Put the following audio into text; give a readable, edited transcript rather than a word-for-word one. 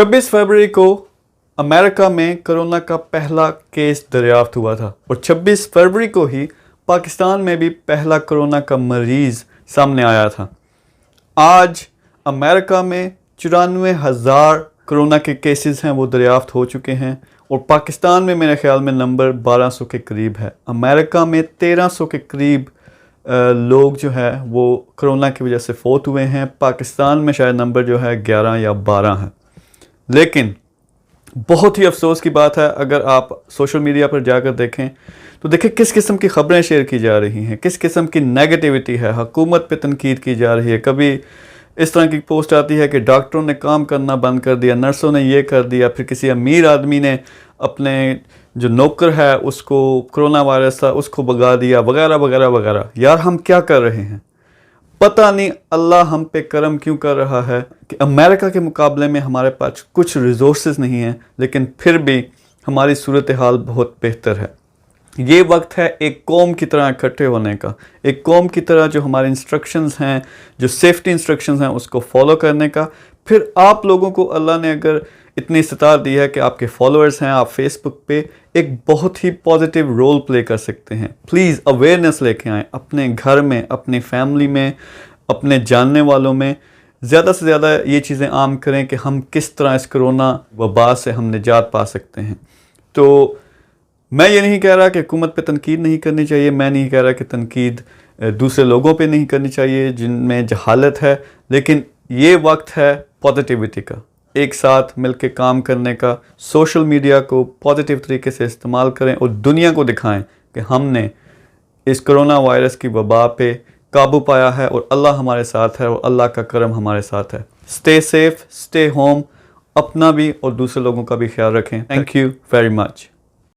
26 फरवरी को अमेरिका में कोरोना का पहला केस दरियाफ्त हुआ था और 26 फरवरी को ही पाकिस्तान में भी पहला कोरोना का मरीज़ सामने आया था। आज अमेरिका में 94,000 कोरोना के केसेस हैं वो दरियाफ्त हो चुके हैं और पाकिस्तान में मेरे ख्याल में नंबर 1200 के करीब है। अमेरिका में 1300 के करीब लोग जो है वो कोरोना की वजह से फौत हुए हैं। पाकिस्तान में शायद नंबर जो है 11 या 12 है। लेकिन बहुत ही अफसोस की बात है, अगर आप सोशल मीडिया पर जाकर देखें तो देखें किस किस्म की ख़बरें शेयर की जा रही हैं, किस किस्म की नेगेटिविटी है, हुकूमत पे तनकीद की जा रही है। कभी इस तरह की पोस्ट आती है कि डॉक्टरों ने काम करना बंद कर दिया, नर्सों ने ये कर दिया, फिर किसी अमीर आदमी ने अपने जो नौकर है उसको कोरोना वायरस था उसको भगा दिया, वगैरह वगैरह वगैरह। यार हम क्या कर रहे हैं? पता नहीं अल्लाह हम पे करम क्यों कर रहा है कि अमेरिका के मुकाबले में हमारे पास कुछ रिसोर्सेज नहीं हैं, लेकिन फिर भी हमारी सूरत हाल बहुत बेहतर है। ये वक्त है एक कौम की तरह इकट्ठे होने का, एक कौम की तरह जो हमारे इंस्ट्रक्शंस हैं, जो सेफ्टी इंस्ट्रक्शंस हैं उसको फॉलो करने का। फिर आप लोगों को अल्लाह ने अगर इतनी इस्तात दी है कि आपके फॉलोअर्स हैं, आप फेसबुक पे एक बहुत ही पॉजिटिव रोल प्ले कर सकते हैं। प्लीज़ अवेयरनेस लेके आएँ अपने घर में, अपनी फैमिली में, अपने जानने वालों में। ज़्यादा से ज़्यादा ये चीज़ें आम करें कि हम किस तरह इस कोरोना वबा से हम निजात पा सकते हैं। तो मैं ये नहीं कह रहा कि हुकूमत पे तनकीद नहीं करनी चाहिए, मैं नहीं कह रहा कि तनकीद दूसरे लोगों पे नहीं करनी चाहिए जिनमें जहालत है, लेकिन ये वक्त है पॉजिटिविटी का, एक साथ मिलकर काम करने का। सोशल मीडिया को पॉजिटिव तरीके से इस्तेमाल करें और दुनिया को दिखाएं कि हमने इस कोरोना वायरस की वबा पे काबू पाया है और अल्लाह हमारे साथ है और अल्लाह का करम हमारे साथ है। स्टे सेफ, स्टे होम, अपना भी और दूसरे लोगों का भी ख्याल रखें। Thank you very much.